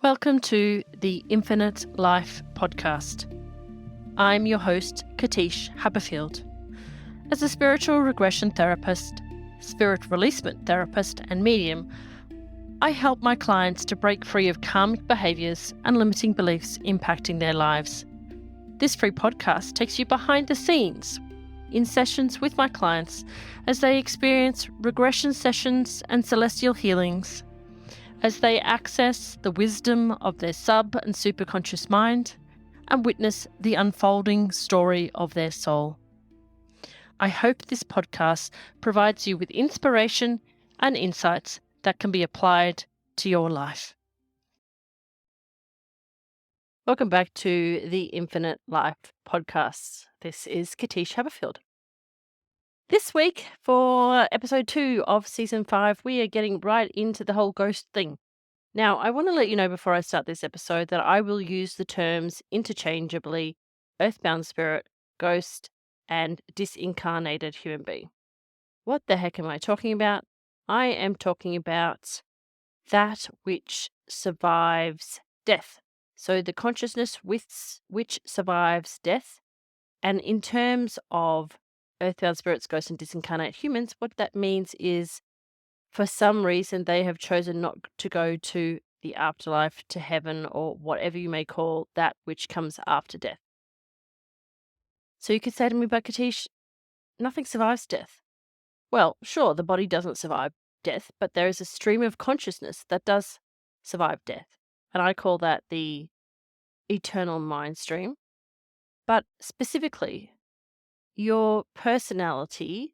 Welcome to the Infinite Life podcast. I'm your host, Katische Haberfield. As a spiritual regression therapist, spirit releasement therapist, and medium, I help my clients to break free of karmic behaviours and limiting beliefs impacting their lives. This free podcast takes you behind the scenes in sessions with my clients as they experience regression sessions and celestial healings, as they access the wisdom of their sub and superconscious mind and witness the unfolding story of their soul. I hope this podcast provides you with inspiration and insights that can be applied to your life. Welcome back to the Infinite Life podcast. This is Katische Haberfield. This week, for episode 2 of season 5, we are getting right into the whole ghost thing. Now, I want to let you know before I start this episode that I will use the terms interchangeably earthbound spirit, ghost, and disincarnated human being. What the heck am I talking about? I am talking about that which survives death. So the consciousness which survives death. And in terms of earthbound spirits, ghosts, and disincarnate humans, what that means is for some reason they have chosen not to go to the afterlife, to heaven, or whatever you may call that which comes after death. So you could say to me, but Katische, nothing survives death. Well, sure, the body doesn't survive death, but there is a stream of consciousness that does survive death. And I call that the eternal mind stream. But specifically, your personality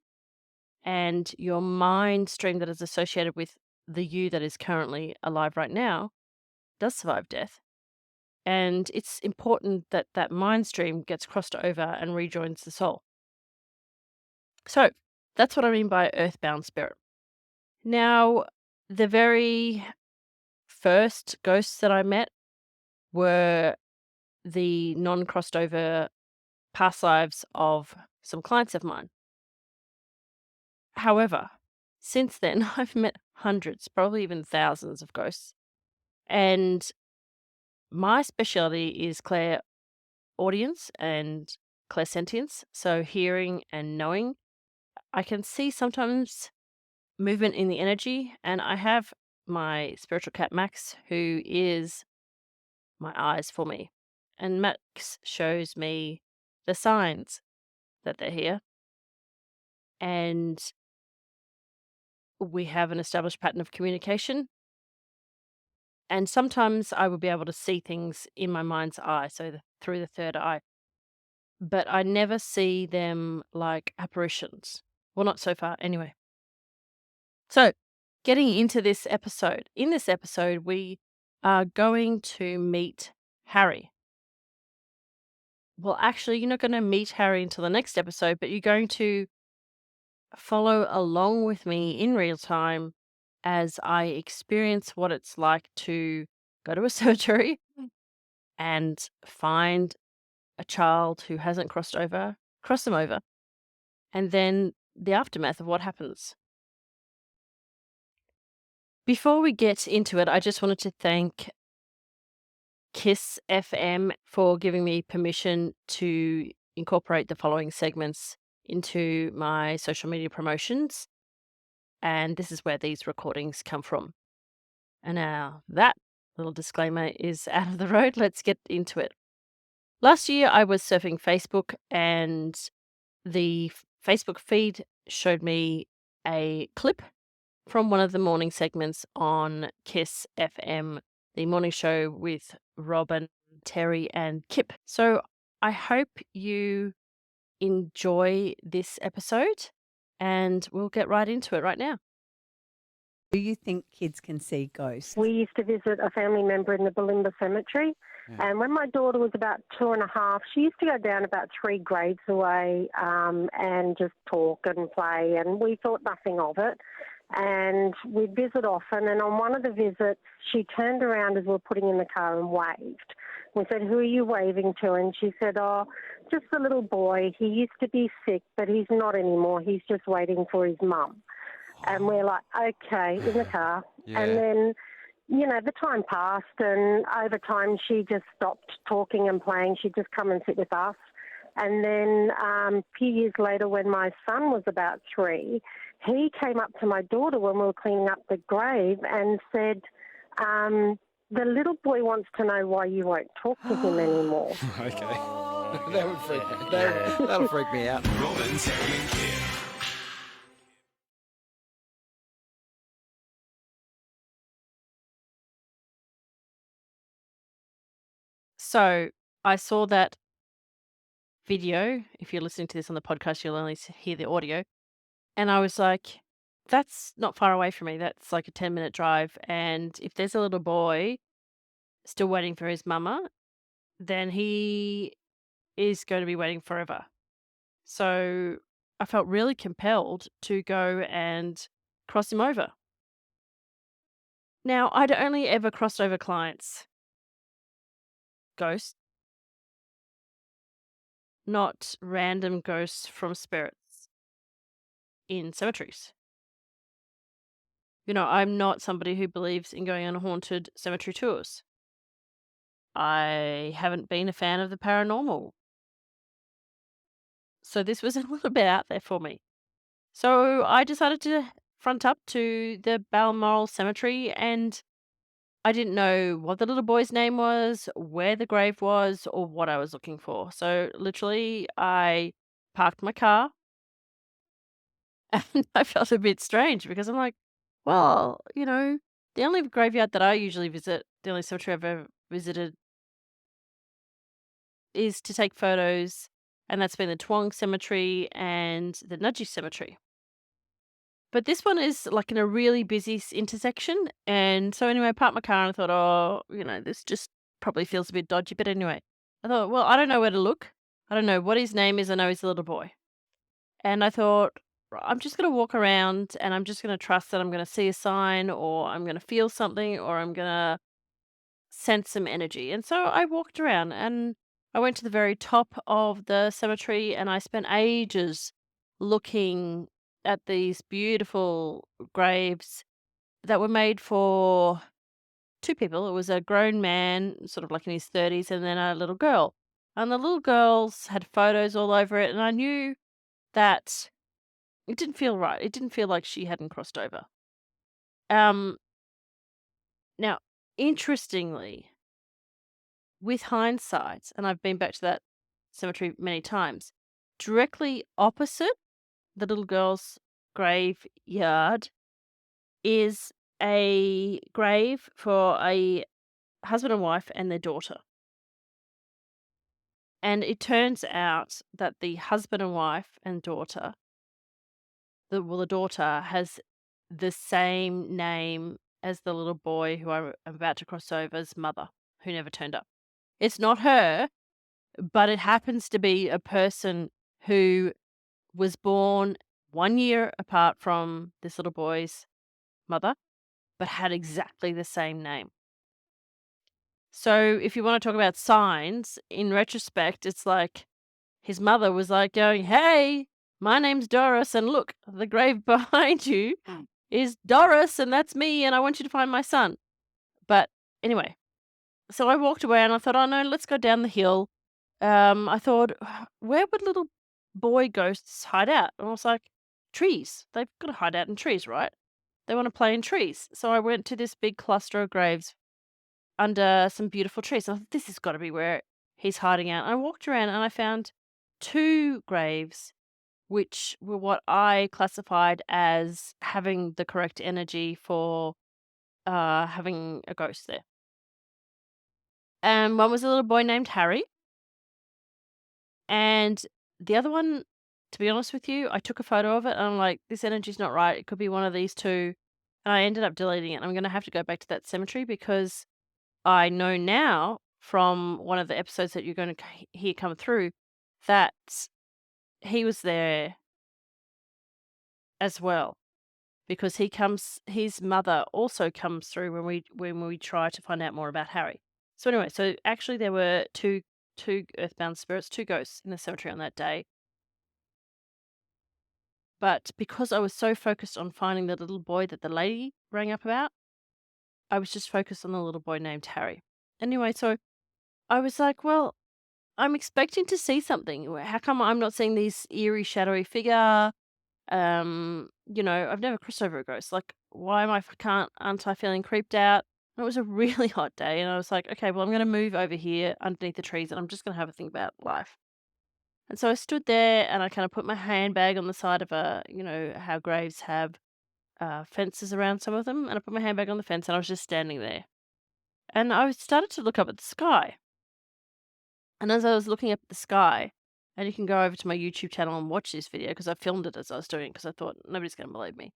and your mind stream that is associated with the you that is currently alive right now does survive death. And it's important that that mind stream gets crossed over and rejoins the soul. So that's what I mean by earthbound spirit. Now, the very first ghosts that I met were the non-crossed over past lives of some clients of mine. However, since then, I've met hundreds, probably even thousands of ghosts. And my specialty is clairaudience and clairsentience, so hearing and knowing. I can see sometimes movement in the energy, and I have my spiritual cat Max, who is my eyes for me. And Max shows me the signs that they're here. And we have an established pattern of communication. And sometimes I will be able to see things in my mind's eye, so through the third eye. But I never see them like apparitions. Well, not so far, anyway. So, getting into this episode. In this episode, we are going to meet Harry. Well, actually, you're not going to meet Harry until the next episode, but you're going to follow along with me in real time as I experience what it's like to go to a surgery and find a child who hasn't cross them over, and then the aftermath of what happens. Before we get into it, I just wanted to thank Kiss FM for giving me permission to incorporate the following segments into my social media promotions. And this is where these recordings come from. And now that little disclaimer is out of the road, let's get into it. Last year, I was surfing Facebook, and the Facebook feed showed me a clip from one of the morning segments on Kiss FM, the morning show with Robin, Terry, and Kip. So I hope you enjoy this episode, and we'll get right into it right now. Do you think kids can see ghosts? We used to visit a family member in the Bulimba Cemetery, and when my daughter was about 2.5, she used to go down about 3 grades away and just talk and play, and we thought nothing of it. And we'd visit often, and on one of the visits, she turned around as we were putting in the car and waved. We said, "Who are you waving to?" And she said, "Oh, just a little boy. He used to be sick, but he's not anymore. He's just waiting for his mum." And we're like, okay, in the car. Yeah. And then the time passed, and over time she just stopped talking and playing. She'd just come and sit with us. And then a few years later, when my son was about 3, he came up to my daughter when we were cleaning up the grave and said, the little boy wants to know why you won't talk to him anymore. Okay. That would freak me. That'll freak me out. Robin, Terry and Kim. So I saw that video. If you're listening to this on the podcast, you'll only hear the audio. And I was like, that's not far away from me. That's like a 10-minute drive. And if there's a little boy still waiting for his mama, then he is going to be waiting forever. So I felt really compelled to go and cross him over. Now, I'd only ever crossed over clients' ghosts, not random ghosts from spirits in cemeteries. I'm not somebody who believes in going on haunted cemetery tours. I haven't been a fan of the paranormal. So this was a little bit out there for me. So I decided to front up to the Balmoral Cemetery, and I didn't know what the little boy's name was, where the grave was, or what I was looking for. So literally, I parked my car, and I felt a bit strange because I'm like, well, the only graveyard that I usually visit, the only cemetery I've ever visited, is to take photos, and that's been the Twong Cemetery and the Nudgee Cemetery. But this one is like in a really busy intersection. And so anyway, I parked my car and I thought, oh, this just probably feels a bit dodgy. But anyway, I thought, well, I don't know where to look. I don't know what his name is. I know he's a little boy. And I thought, I'm just going to walk around and I'm just going to trust that I'm going to see a sign, or I'm going to feel something, or I'm going to sense some energy. And so I walked around and I went to the very top of the cemetery and I spent ages looking at these beautiful graves that were made for 2 people. It was a grown man, sort of like in his 30s, and then a little girl. And the little girls had photos all over it, and I knew that it didn't feel right. It didn't feel like she hadn't crossed over. Um, Now, interestingly, with hindsight, and I've been back to that cemetery many times, directly opposite the little girl's graveyard is a grave for a husband and wife and their daughter. And it turns out that the husband and wife and daughter, the daughter has the same name as the little boy who I'm about to cross over's mother, who never turned up. It's not her, but it happens to be a person who was born 1 year apart from this little boy's mother, but had exactly the same name. So if you want to talk about signs, in retrospect, it's like his mother was like going, hey, my name's Doris, and look, the grave behind you is Doris, and that's me, and I want you to find my son. But anyway, so I walked away and I thought, oh no, let's go down the hill. I thought, where would little boy ghosts hide out? And I was like, trees. They've got to hide out in trees, right? They want to play in trees. So I went to this big cluster of graves under some beautiful trees. I thought, this has got to be where he's hiding out. And I walked around and I found 2 graves, which were what I classified as having the correct energy for having a ghost there. And one was a little boy named Harry. And the other one, to be honest with you, I took a photo of it and I'm like, this energy's not right. It could be one of these 2. And I ended up deleting it. I'm going to have to go back to that cemetery because I know now from one of the episodes that you're going to hear come through that he was there as well, because his mother also comes through when we try to find out more about Harry. So anyway, so actually there were two earthbound spirits, 2 ghosts in the cemetery on that day. But because I was so focused on finding the little boy that the lady rang up about, I was just focused on the little boy named Harry. Anyway, so I was like, well, I'm expecting to see something. How come I'm not seeing this eerie, shadowy figure? I've never crossed over a ghost. Like, why aren't I feeling creeped out? And it was a really hot day, and I was like, okay, well, I'm going to move over here underneath the trees, and I'm just going to have a think about life. And so I stood there, and I kind of put my handbag on the side of how graves have fences around some of them, and I put my handbag on the fence, and I was just standing there, and I started to look up at the sky. And as I was looking up at the sky, and you can go over to my YouTube channel and watch this video because I filmed it as I was doing it because I thought nobody's going to believe me.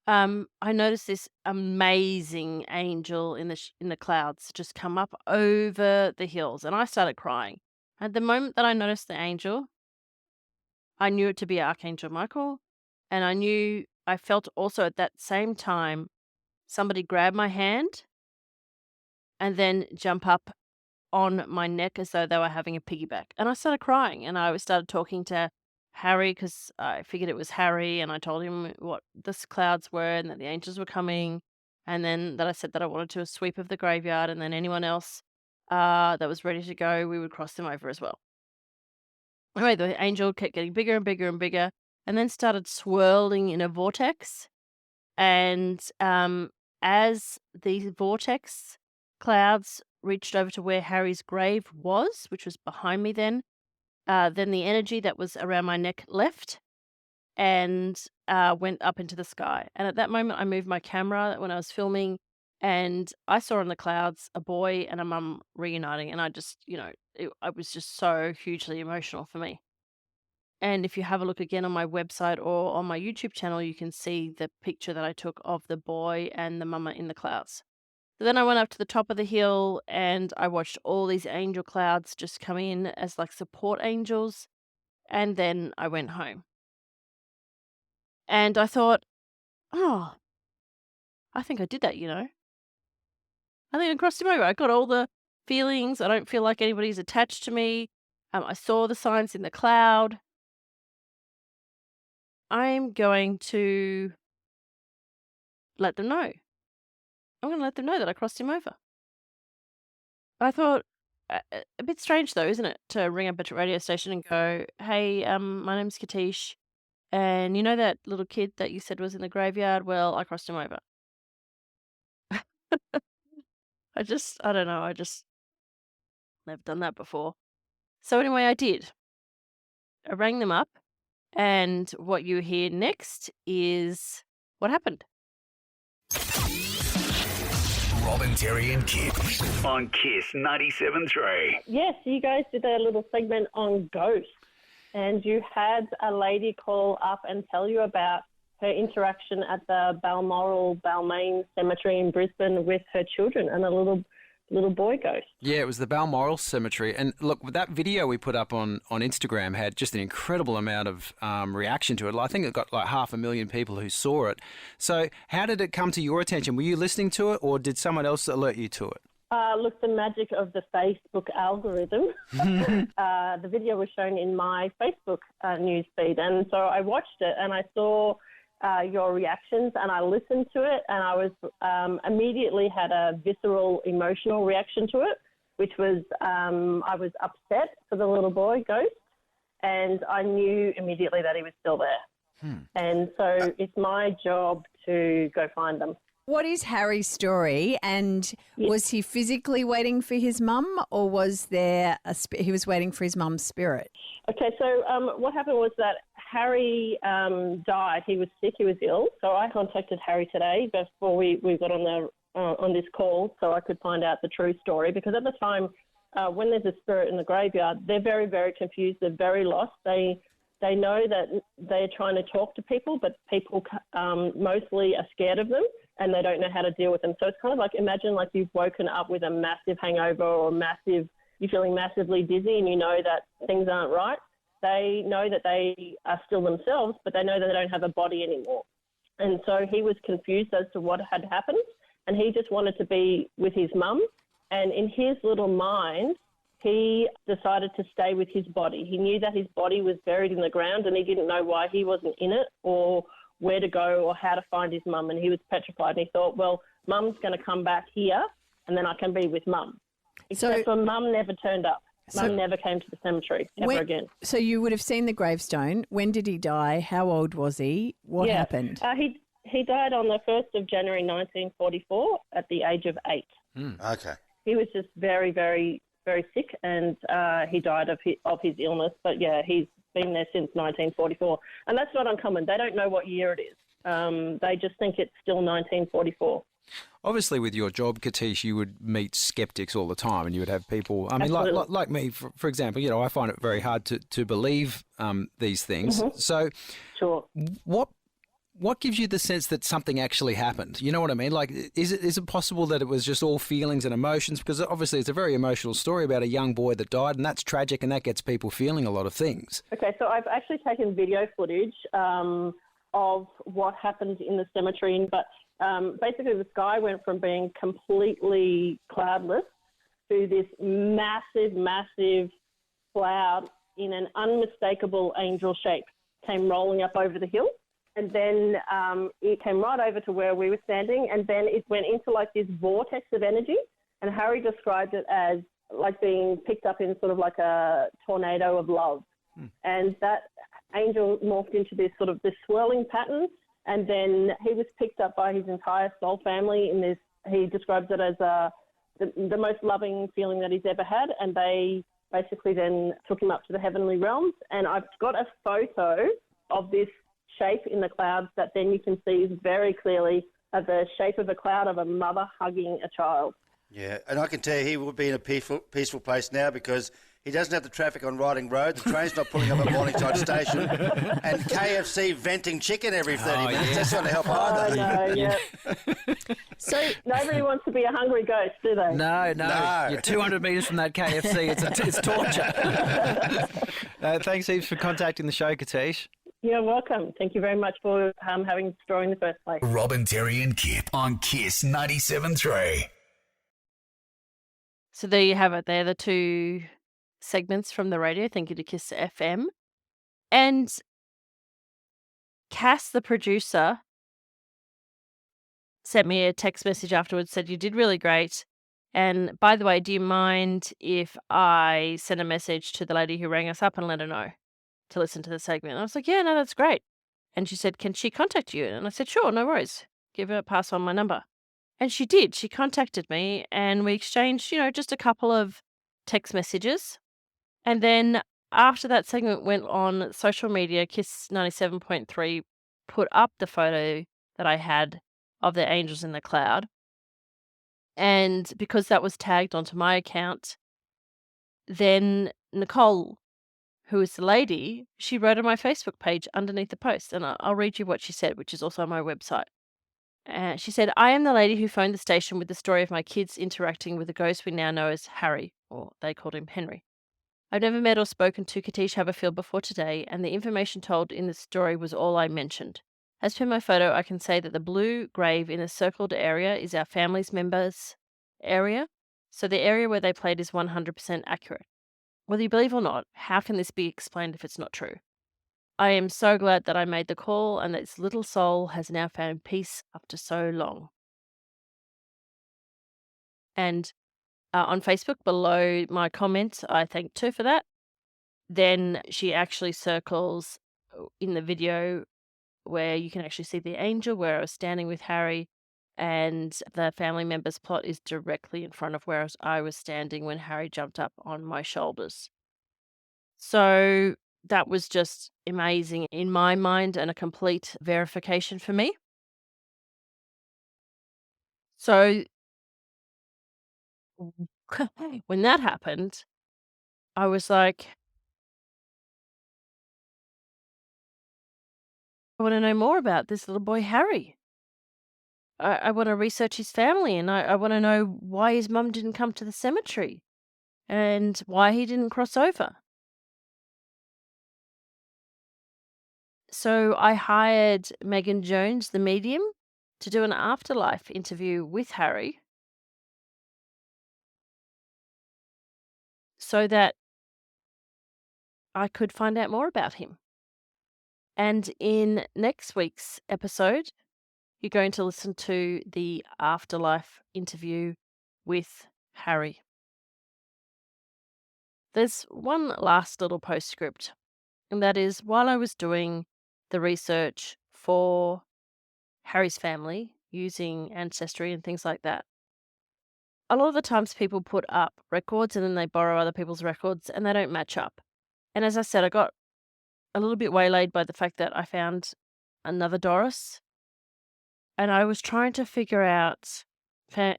I noticed this amazing angel in the clouds just come up over the hills, and I started crying. At the moment that I noticed the angel, I knew it to be Archangel Michael, and I felt also at that same time somebody grab my hand and then jump up on my neck as though they were having a piggyback. And I started crying, and I started talking to Harry because I figured it was Harry, and I told him what the clouds were and that the angels were coming, and then that I said that I wanted to a sweep of the graveyard, and then anyone else that was ready to go, we would cross them over as well. Anyway, the angel kept getting bigger and bigger and bigger, and then started swirling in a vortex. And as the vortex clouds reached over to where Harry's grave was, which was behind me then the energy that was around my neck left and went up into the sky. And at that moment, I moved my camera when I was filming, and I saw in the clouds a boy and a mum reuniting. And I just, it was just so hugely emotional for me. And if you have a look again on my website or on my YouTube channel, you can see the picture that I took of the boy and the mama in the clouds. So then I went up to the top of the hill and I watched all these angel clouds just come in as like support angels. And then I went home. And I thought, oh, I think I did that, I think I crossed him over. I got all the feelings. I don't feel like anybody's attached to me. I saw the signs in the cloud. I'm going to let them know. I'm going to let them know that I crossed him over. I thought, a bit strange though, isn't it, to ring up a radio station and go, hey, my name's Katische, and you know that little kid that you said was in the graveyard? Well, I crossed him over. I don't know, I just never done that before. So anyway, I did. I rang them up, and what you hear next is what happened. Robin, Terry and Kit on Kiss 97.3. Yes, you guys did a little segment on ghosts, and you had a lady call up and tell you about her interaction at the Balmoral Cemetery in Brisbane with her children and a little boy ghost. Yeah, it was the Balmoral Cemetery. And look, that video we put up on Instagram had just an incredible amount of reaction to it. I think it got like 500,000 people who saw it. So how did it come to your attention? Were you listening to it, or did someone else alert you to it? Look, the magic of the Facebook algorithm. The video was shown in my Facebook news feed, and so I watched it and I saw your reactions, and I listened to it, and I was immediately had a visceral, emotional reaction to it, which was I was upset for the little boy ghost, and I knew immediately that he was still there. And so it's my job to go find them. What is Harry's story? And was he physically waiting for his mum, or was there he was waiting for his mum's spirit? Okay, so what happened was that Harry died. He was sick. He was ill. So I contacted Harry today before we got on this call, so I could find out the true story. Because at the time, when there's a spirit in the graveyard, they're very, very confused. They're very lost. They know that they're trying to talk to people, but people mostly are scared of them, and they don't know how to deal with them. So it's kind of like, imagine like you've woken up with a massive hangover or you're feeling massively dizzy, and you know that things aren't right. They know that they are still themselves, but they know that they don't have a body anymore. And so he was confused as to what had happened, and he just wanted to be with his mum. And in his little mind, he decided to stay with his body. He knew that his body was buried in the ground, and he didn't know why he wasn't in it or where to go or how to find his mum. And he was petrified, and he thought, well, Mum's going to come back here and then I can be with Mum. Except for Mum never turned up. Mum never came to the cemetery ever again. So you would have seen the gravestone. When did he die? How old was he? What happened? He died on the 1st of January 1944 at the age of 8. Okay. He was just very, very, very sick, and he died of his illness. But, yeah, he's been there since 1944. And that's not uncommon. They don't know what year it is. They just think it's still 1944. Obviously, with your job, Katische, you would meet skeptics all the time, and you would have people. I mean, like me, for example. I find it very hard to believe these things. Mm-hmm. So, sure. What gives you the sense that something actually happened? You know what I mean? Like, is it possible that it was just all feelings and emotions? Because obviously, it's a very emotional story about a young boy that died, and that's tragic, and that gets people feeling a lot of things. Okay, so I've actually taken video footage of what happened in the cemetery, but basically the sky went from being completely cloudless to this massive, massive cloud in an unmistakable angel shape came rolling up over the hill. And then it came right over to where we were standing, and then it went into like this vortex of energy. And Harry described it as like being picked up in sort of like a tornado of love. And that angel morphed into this swirling pattern. And then he was picked up by his entire soul family in this. He describes it as the most loving feeling that he's ever had. And they basically then took him up to the heavenly realms. And I've got a photo of this shape in the clouds that then you can see very clearly the shape of a cloud of a mother hugging a child. Yeah, and I can tell you he will be in a peaceful place now because he doesn't have the traffic on Riding Road, the train's not pulling up at Morningside Station, and KFC venting chicken every 30 minutes. Yeah. That's not to help either. No, yeah. So nobody wants to be a hungry ghost, do they? No. You're 200 metres from that KFC. It's torture. Thanks heaps for contacting the show, Katische. You're welcome. Thank you very much for having the story in the first place. Robin, Terry and Kip on Kiss 97.3. So there you have it. They're the two segments from the radio. Thank you to Kiss FM. And Cass, the producer, sent me a text message afterwards, said, "You did really great. And by the way, do you mind if I send a message to the lady who rang us up and let her know to listen to the segment?" And I was like, "Yeah, no, that's great." And she said, "Can she contact you?" And I said, "Sure, no worries. Pass on my number." And she did. She contacted me and we exchanged, just a couple of text messages. And then after that segment went on social media, Kiss 97.3 put up the photo that I had of the angels in the cloud. And because that was tagged onto my account, then Nicole, who is the lady, she wrote on my Facebook page underneath the post. And I'll read you what she said, which is also on my website. She said, "I am the lady who phoned the station with the story of my kids interacting with the ghost we now know as Harry," or they called him Henry. "I've never met or spoken to Katische Haberfield before today, and the information told in the story was all I mentioned. As per my photo, I can say that the blue grave in the circled area is our family's members' area, so the area where they played is 100% accurate. Whether you believe or not, how can this be explained if it's not true? I am so glad that I made the call and that this little soul has now found peace after so long." And on Facebook, below my comment, I thanked her for that. Then she actually circles in the video where you can actually see the angel where I was standing with Harry, and the family member's plot is directly in front of where I was standing when Harry jumped up on my shoulders. So that was just amazing in my mind and a complete verification for me. So when that happened, I was like, I want to know more about this little boy, Harry. I want to research his family, and I want to know why his mum didn't come to the cemetery and why he didn't cross over. So I hired Megan Jones, the medium, to do an Afterlife interview with Harry so that I could find out more about him. And in next week's episode, you're going to listen to the Afterlife interview with Harry. There's one last little postscript, and that is while I was doing the research for Harry's family using Ancestry and things like that, a lot of the times people put up records and then they borrow other people's records and they don't match up. And as I said, I got a little bit waylaid by the fact that I found another Doris, and I was trying to figure out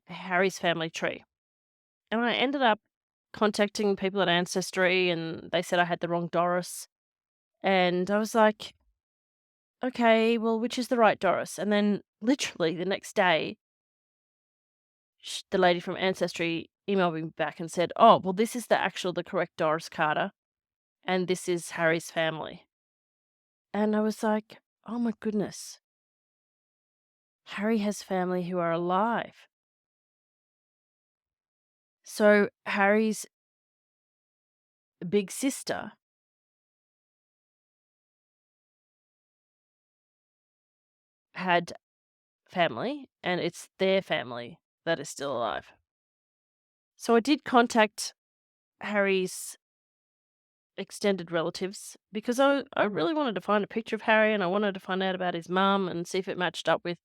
Harry's family tree. And I ended up contacting people at Ancestry, and they said I had the wrong Doris. And I was like, okay, well, which is the right Doris? And then literally the next day, the lady from Ancestry emailed me back and said, oh, well, this is the correct Doris Carter, and this is Harry's family. And I was like, oh my goodness. Harry has family who are alive. So Harry's big sister had family, and it's their family that is still alive. So I did contact Harry's extended relatives because I really wanted to find a picture of Harry, and I wanted to find out about his mum and see if it matched up with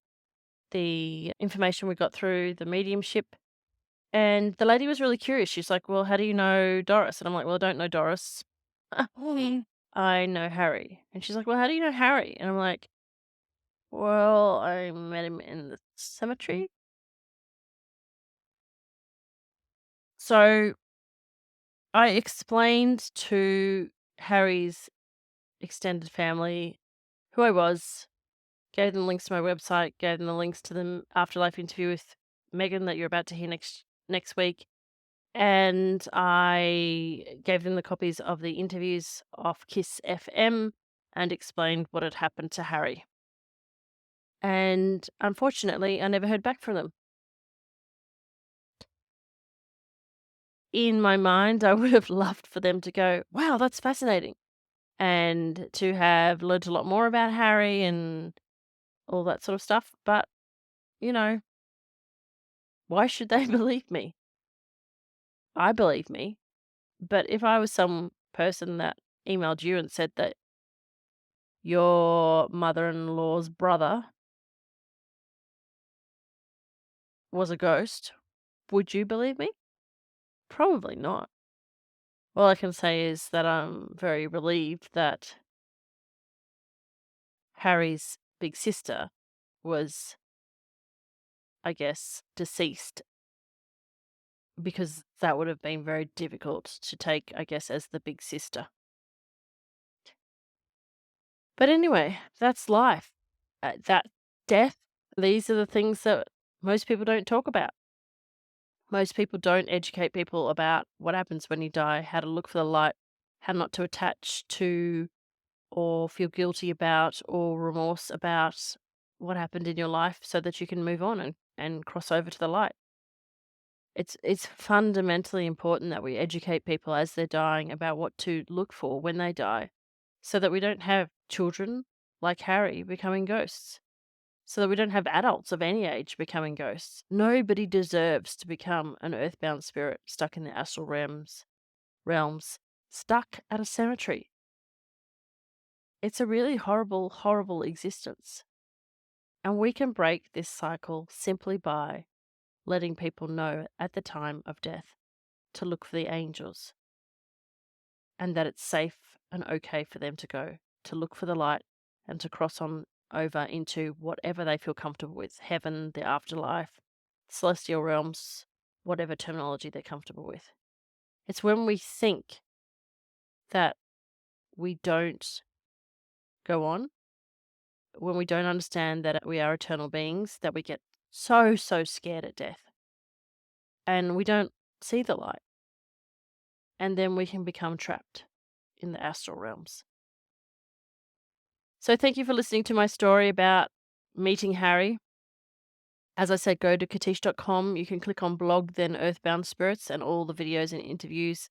the information we got through the mediumship. And the lady was really curious. She's like, well, how do you know Doris? And I'm like, well, I don't know Doris. I know Harry. And she's like, well, how do you know Harry? And I'm like, well, I met him in the cemetery. So I explained to Harry's extended family who I was, gave them links to my website, gave them the links to the Afterlife interview with Megan that you're about to hear next week. And I gave them the copies of the interviews off Kiss FM and explained what had happened to Harry. And unfortunately, I never heard back from them. In my mind, I would have loved for them to go, wow, that's fascinating. And to have learned a lot more about Harry and all that sort of stuff. But, you know, why should they believe me? I believe me. But if I was some person that emailed you and said that your mother-in-law's brother was a ghost, would you believe me? Probably not. All I can say is that I'm very relieved that Harry's big sister was, I guess, deceased, because that would have been very difficult to take, I guess, as the big sister. But anyway, that's life. That death, these are the things that most people don't talk about. Most people don't educate people about what happens when you die, how to look for the light, how not to attach to or feel guilty about or remorse about what happened in your life so that you can move on and cross over to the light. It's fundamentally important that we educate people as they're dying about what to look for when they die, so that we don't have children like Harry becoming ghosts, so that we don't have adults of any age becoming ghosts. Nobody deserves to become an earthbound spirit stuck in the astral realms, stuck at a cemetery. It's a really horrible, horrible existence. And we can break this cycle simply by letting people know at the time of death to look for the angels, and that it's safe and okay for them to go, to look for the light and to cross on over into whatever they feel comfortable with, heaven, the afterlife, celestial realms, whatever terminology they're comfortable with. It's when we think that we don't go on, when we don't understand that we are eternal beings, that we get so scared at death. And we don't see the light. And then we can become trapped in the astral realms. So thank you for listening to my story about meeting Harry. As I said, go to katische.com. You can click on blog, then Earthbound Spirits, and all the videos and interviews